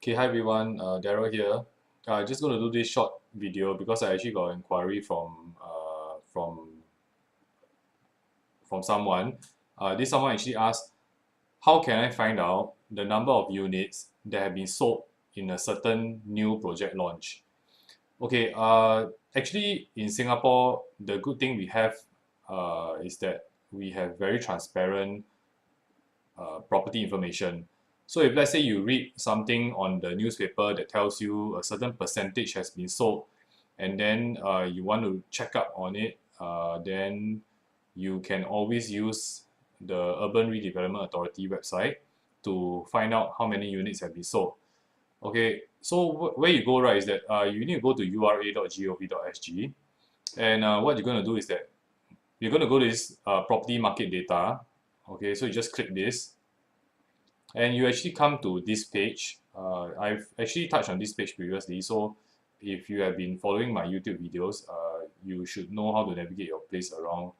Okay, hi everyone, Daryl here. Just going to do this short video because I actually got an inquiry from someone. This someone actually asked, how can I find out the number of units that have been sold in a certain new project launch? Okay, actually in Singapore, the good thing we have is that we have very transparent property information. So if let's say you read something on the newspaper that tells you a certain percentage has been sold, and then you want to check up on it, then you can always use the Urban Redevelopment Authority website to find out how many units have been sold. Okay, so where you go, right, is that you need to go to ura.gov.sg, and what you're going to do is that you're going to go to this property market data. Okay, so you just click this and you actually come to this page. I've actually touched on this page previously, so if you have been following my YouTube videos, you should know how to navigate your place around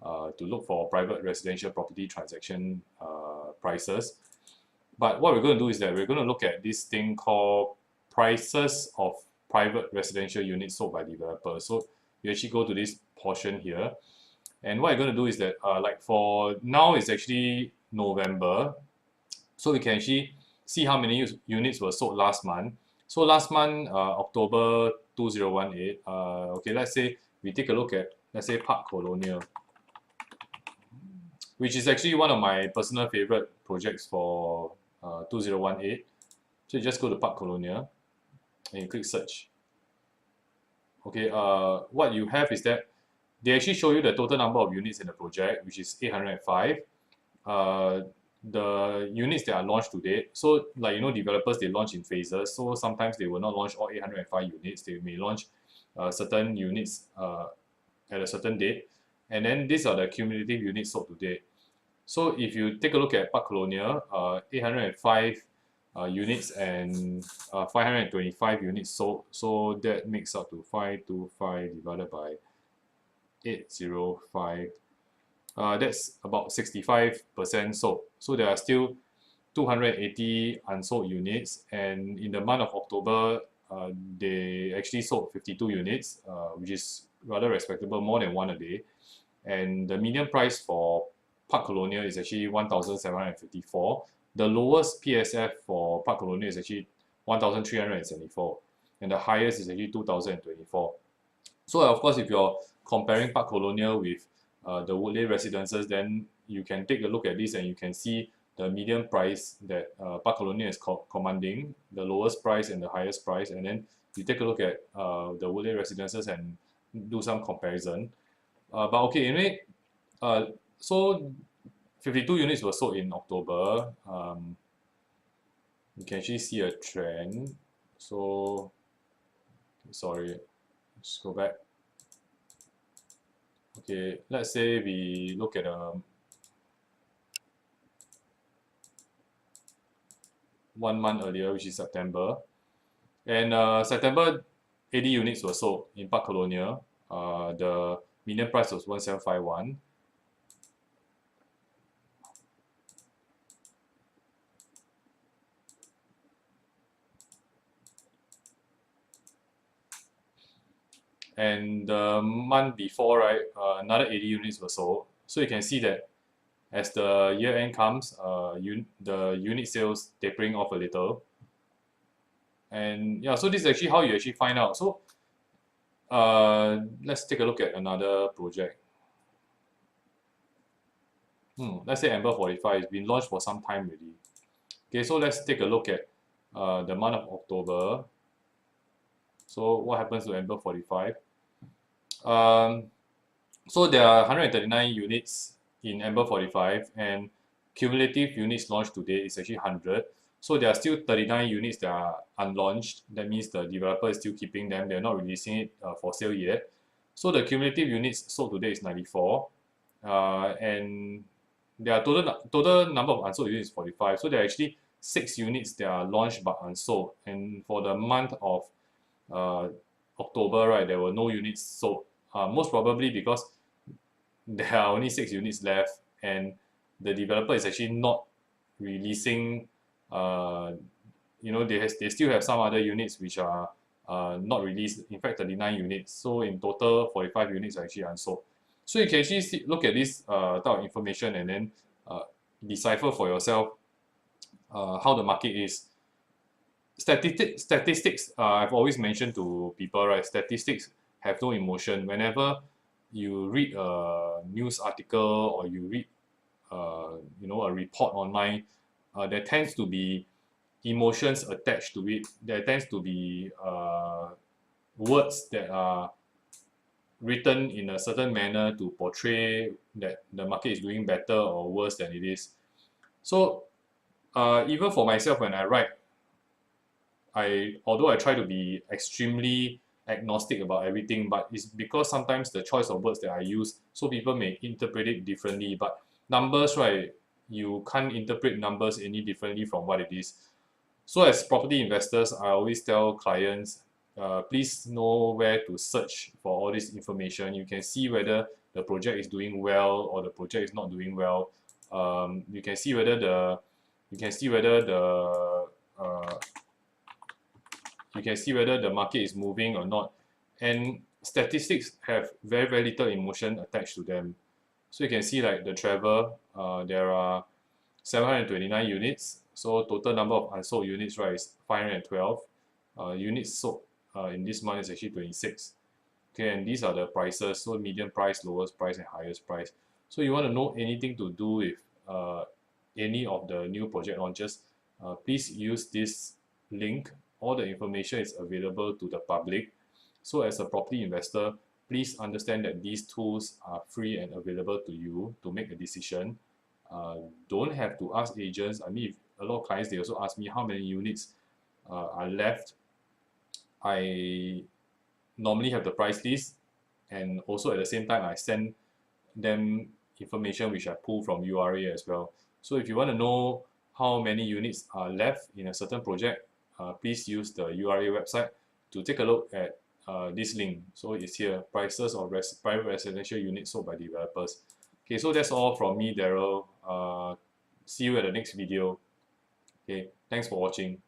to look for private residential property transaction prices. But what we're going to do is that we're going to look at this thing called prices of private residential units sold by developers. So you actually go to this portion here, and what you're going to do is that like for now it's actually November, so we can actually see how many units were sold last month. So last month, October 2018, okay, let's say we take a look at, let's say, Park Colonial, which is actually one of my personal favorite projects for 2018. So you just go to Park Colonial and you click search. Okay, what you have is that they actually show you the total number of units in the project, which is 805. The units that are launched to date. So like, developers, they launch in phases. So sometimes they will not launch all 805 units. They may launch certain units at a certain date. And then these are the cumulative units sold to date. So if you take a look at Park Colonial, 805 units and 525 units sold. So that makes up to 525 divided by 805. That's about 65% sold. So there are still 280 unsold units, and in the month of October, they actually sold 52 units, which is rather respectable, more than one a day. And the median price for Park Colonial is actually 1,754. The lowest PSF for Park Colonial is actually 1,374, and the highest is actually 2,024. So of course, if you're comparing Park Colonial with the Woodleigh residences, then you can take a look at this and you can see the median price that Park Colonial is commanding, the lowest price and the highest price, and then you take a look at the Woodleigh residences and do some comparison. But okay, anyway, so 52 units were sold in October. You can actually see a trend. So, sorry, let's go back. Okay, let's say we look at 1 month earlier, which is September. And September, 80 units were sold in Park Colonial. The median price was 1,751. And the month before, right, another 80 units were sold. So you can see that as the year end comes, the unit sales tapering off a little. And yeah, so this is actually how you actually find out. So let's take a look at another project. Let's say Amber 45 has been launched for some time already. Okay, so let's take a look at the month of October. So what happens to Amber 45? So there are 139 units in Amber 45, and cumulative units launched today is actually 100. So there are still 39 units that are unlaunched. That means the developer is still keeping them. They're not releasing it for sale yet. So the cumulative units sold today is 94, and their total number of unsold units is 45. So there are actually 6 units that are launched but unsold. And for the month of October, right, there were no units sold. Most probably because there are only 6 units left, and the developer is actually not releasing they still have some other units which are not released. In fact, 39 units. So in total, 45 units are actually unsold. So you can actually look at this type of information and then decipher for yourself how the market is. Statistics, I've always mentioned to people, right? Statistics have no emotion. Whenever you read a news article or you read, a report online, there tends to be emotions attached to it. There tends to be words that are written in a certain manner to portray that the market is doing better or worse than it is. So even for myself, when I write, although I try to be extremely agnostic about everything, but it's because sometimes the choice of words that I use, so people may interpret it differently. But numbers, right? You can't interpret numbers any differently from what it is. So as property investors, I always tell clients, please know where to search for all this information. You can see whether the project is doing well or the project is not doing well. You can see whether the uh, you can see whether the market is moving or not. And statistics have very, very little emotion attached to them. So you can see like the Trevor, there are 729 units. So total number of unsold units, right, is 512. Units sold in this month is actually 26. Okay, and these are the prices. So median price, lowest price, and highest price. So you want to know anything to do with any of the new project launches, please use this link. All the information is available to the public. So as a property investor, please understand that these tools are free and available to you to make a decision. Don't have to ask agents. I mean, if a lot of clients, they also ask me how many units are left. I normally have the price list, and also at the same time I send them information which I pull from URA as well. So if you want to know how many units are left in a certain project, please use the URA website to take a look at this link. So it's here, prices of private residential units sold by developers. Okay, so that's all from me, Daryl. See you at the next video. Okay, thanks for watching.